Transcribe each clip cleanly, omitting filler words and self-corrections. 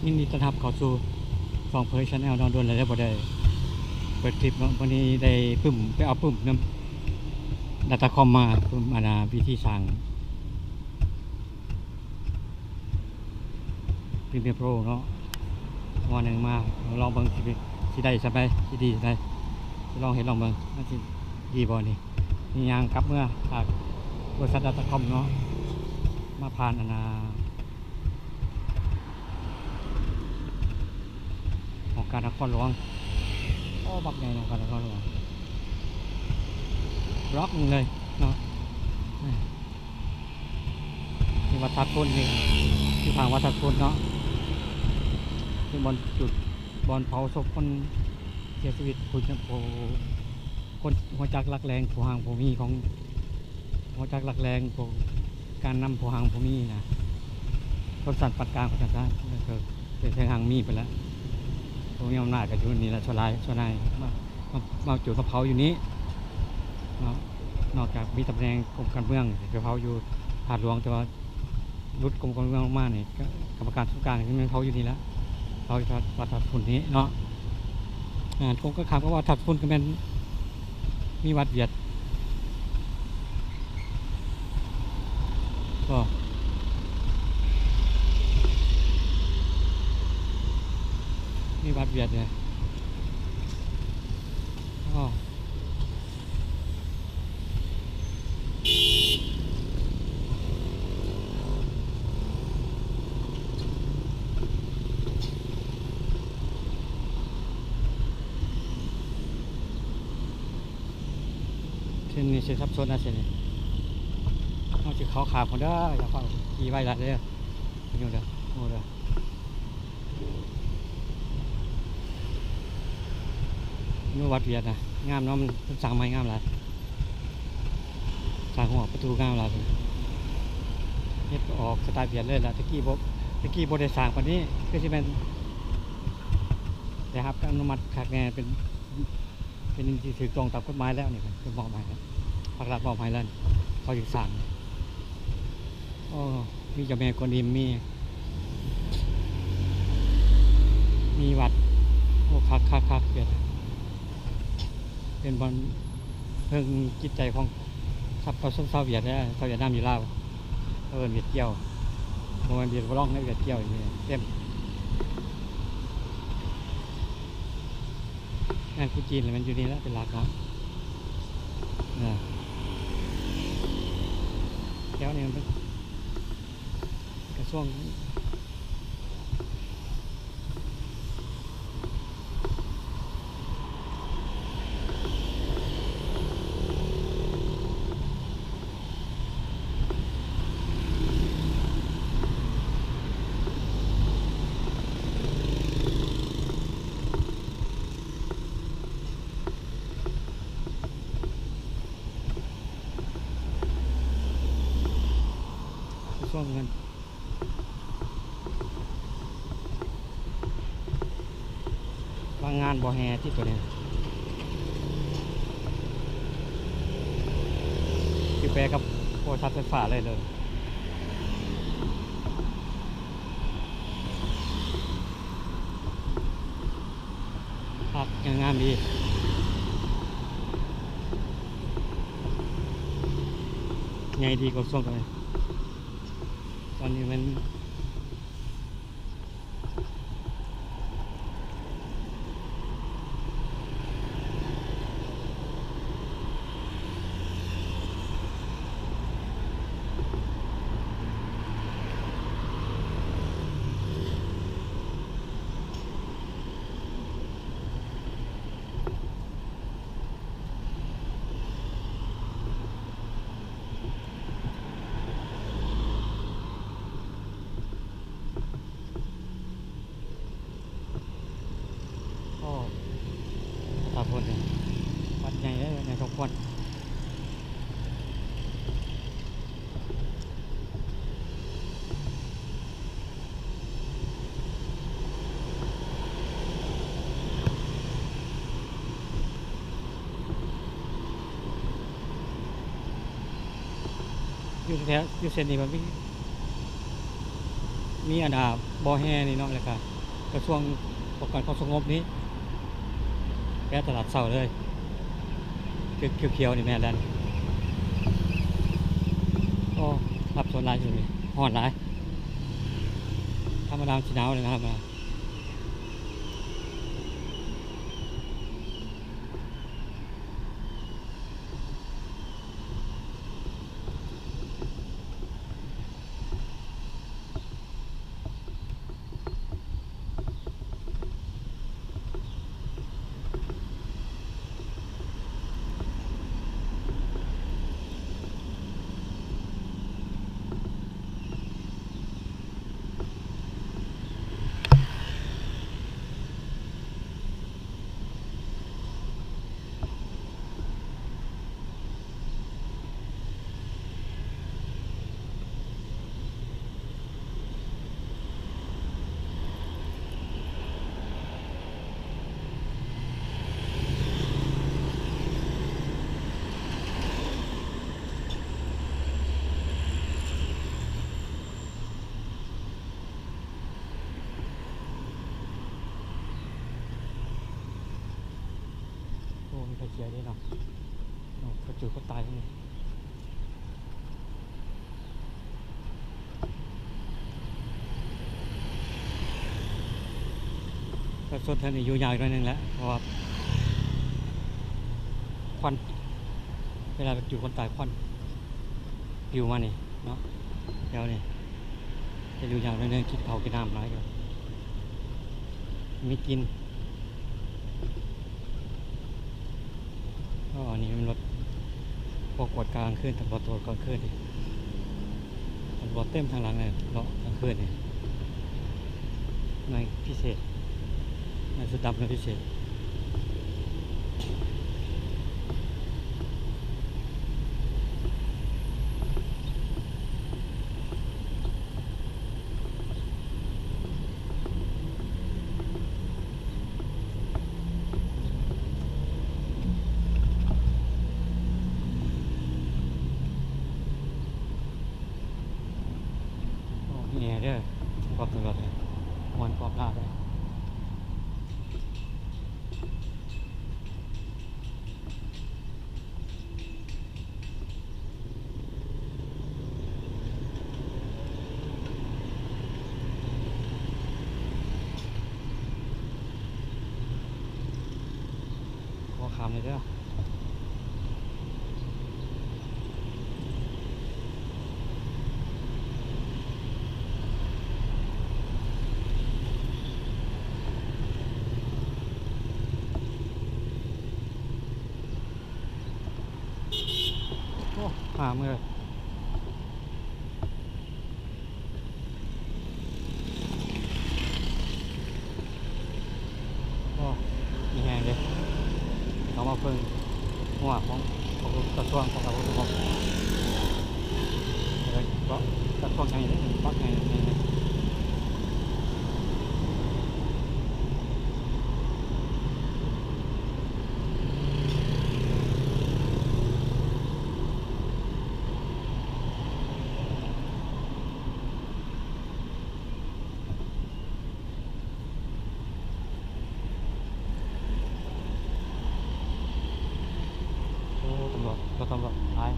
ยินดีต้อนรับเข้าสู่ฟองเผยชาแนลนอนดนเลยได้บ่ได้เปิดคลิปเนาะวันนี้ได้ปึ้มไปเอาปึ้มน้ำดัตตาคอมมาปึ้มอาณาวิธีสั่งพิมพ์โปรเนาะวันหนึ่งมาลองเบิ่งสิได้สบายสิดีสบายลองเห็นลองเบิ่งน่าสิดีบ่นี่มียางกลับเมื่อจากบริษัทดัตตาคอมเนาะมาผ่านอาณาของการนครหลวงก็บักใหญ่ของการนครหลวงบล็อกนึงเลยเนาะที่วัดทัดพุ่นนี่ที่ทางวัดทัดพุ่นเนาะที่บอลจุดบอลเผาศพคนเสียชีวิตผู้คนหัวจักรักแรงผู้ห่างผู้มีของหัวจักรักแรงผู้การนำผู้ห่างผู้มีนะรถสั่นปัดกลางของจังหวัดเป็นเส้นทางมีไปแล้วตรงนี้อำนาจกับชุดนี้แหละชนายมาจุดมะเผาอยู่นี้นอกจากมีตำแหน่งกรมการเมืองจะเผาอยู่หาดหลวงแต่ว่ารุดกรมการเมืองมากนี่กรรมการส่วนกลางที่มันเผาอยู่นี่แล้วเผาอยู่วัดทัดฝุ่นนี้เนาะผมก็ถามว่าทัดฝุ่นก็เป็นมีวัดเวียดก็มีวัดเวียดเนี่ยก็เช่นนี้เสียทับซ้อนนะเช่นนี้เอาจิเขาขาคนเด้ออย่าฟังขี่ไว้ละเด้ออยู่เด้อโอ้เด้อนู่วัดเวียดนะงามเนาะมันสั่งไม้งามหลายสั่งหัวประตูงามหลายเฮ็ดออกสไตล์เวียดเลยล่ะตะกี้บ่ได้สั่งปานนี้ก็สิเป็นได้รับการอนุมัติคักแน่เป็นที่ถูกต้องตามกฎหมายแล้วนี่เป็นมอบหมายแล้วภาครัฐมอบหมายแล้วเขาจึงสั่งอ๋อมีเจ้าแม่กวนอิมมีวัดโอ้คักเวียดเป็นบอลเพิ่งจิตใจของชาวเวียดนะชาวเวียดนามอยู่ลาวเวียดเกี่ยวโมเมนต์เวียดร้องให้เวียดเกี่ยวอย่างนี้เต็มงานกุจีนเลยมันอยู่นี่แล้วเป็นหลักเนาะแถวนี้มันเป็นกระทรวงเงินบางงานบ่อแฮที่ตัวนี้คือแปรกับโพชัดไฟฟ้าเลยครับงามดีไงดีกว่าช่วงตัวนี้ตอนนี้มันตาพนเนี่ยวัดใหญ่เลยในสองคนอยู่แถวอยู่เส้นนี้มันมีอันดาบ่อแห่นี่เนาะเลยค่ะ กระทรวงป้องกันความสงบนี้แก้ตลาดเศร้าเลยเขียวๆนี่แม่แล้วนี่โอ้รับส่วนหลายสุดเลยฮ้อนหลายธรรมดาสิหนาวเลยนะครับโอ้มีใครเชียร์ด้วยเนาะโอ้เขาจุดเขาตายทั้งนี้ก็ส่วนท่านนี่อยู่ยาวอีกหน่อยนึงแล้วเพราะว่าควันเวลาจุดคนตายควันปิวมานี่เนาะเดี๋ยวนี่จะอยู่ยาวหน่อยนึงคิดเขากินน้ำร้ายกันมีกินก็อันนี้มันรถพวกกวดกลางคืนตำรวจตรวจกลางคืนดิตำรวจเต็มทางหลังเลยเลาะกลางคืนนี่หน่วยพิเศษหน่วยสุดดำหน่วยพิเศษโอ้นี่เด้อขอบตำรวจเลยมันขอบลาดเลยขอคำเลยเด้อโอ้หามเลยโอ้มีแหงเลยเขามาเพิ่งหัวของกระทรวงของเราทุกคนเลยก็กระทรวงไงนี่ปักไงนี่โอ้ตำรวจก็ตำรวจท้าย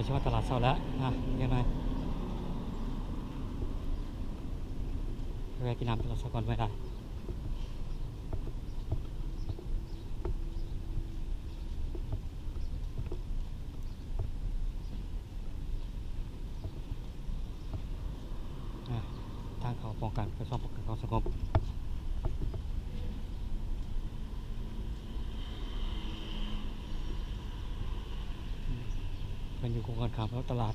ช่วงตลาดเช้าแล้วยังไงแวะกินน้ำตลาดเช้าก่อนไม่ได้ทางเขาป้องกันกระทรวงป้องกันความสงบเป็นอยู่โครงการขามแล้วตลาด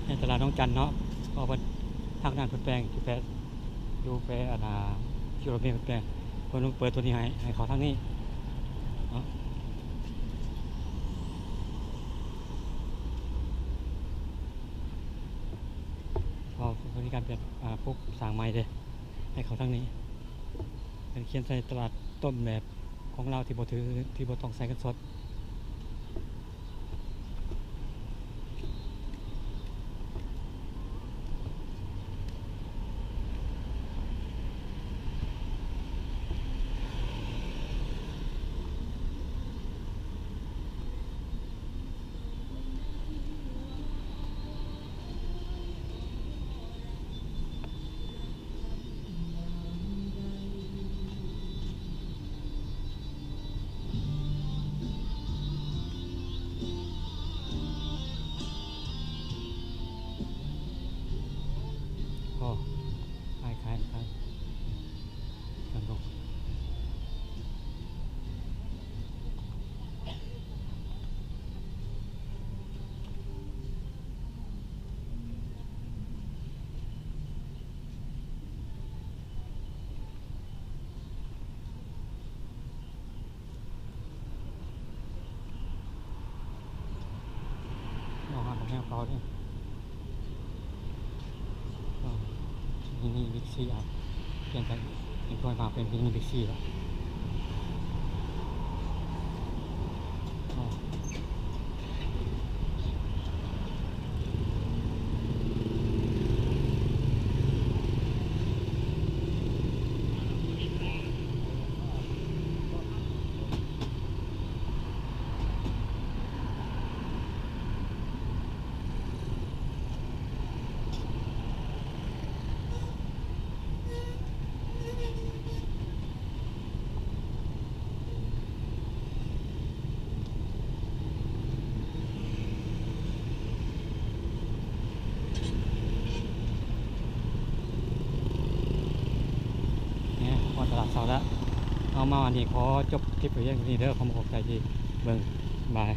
ในตลาดน้องจันเนาะก็เป็นทางด้านเพิ่นแปลงที่แปะอยู่แปะที่เราเพิ่นแปลงเพิ่นเปิดตัวนี้ให้เขาทางนี้เนาะพอเพิ่นมีการเปลี่ยนพวกสร้างใหม่เด้ให้เขาทางนี้เป็นเขียนใส่ตลาดต้นแบบของเราที่บ่ถือที่บ่ต้องใส่เงินสดก็ขายสนุกเอาหาของแม่เขาด้วยนี่บิ๊กซีเปลี่ยนจากเป็นตัวมาเป็นมินิบิ๊กซีแล้วตลาดเช้าแล้วเอามาวันนี้ขอจบคลิปไปอย่างนี้เด้อขอขอบใจที่เบิ่งบาย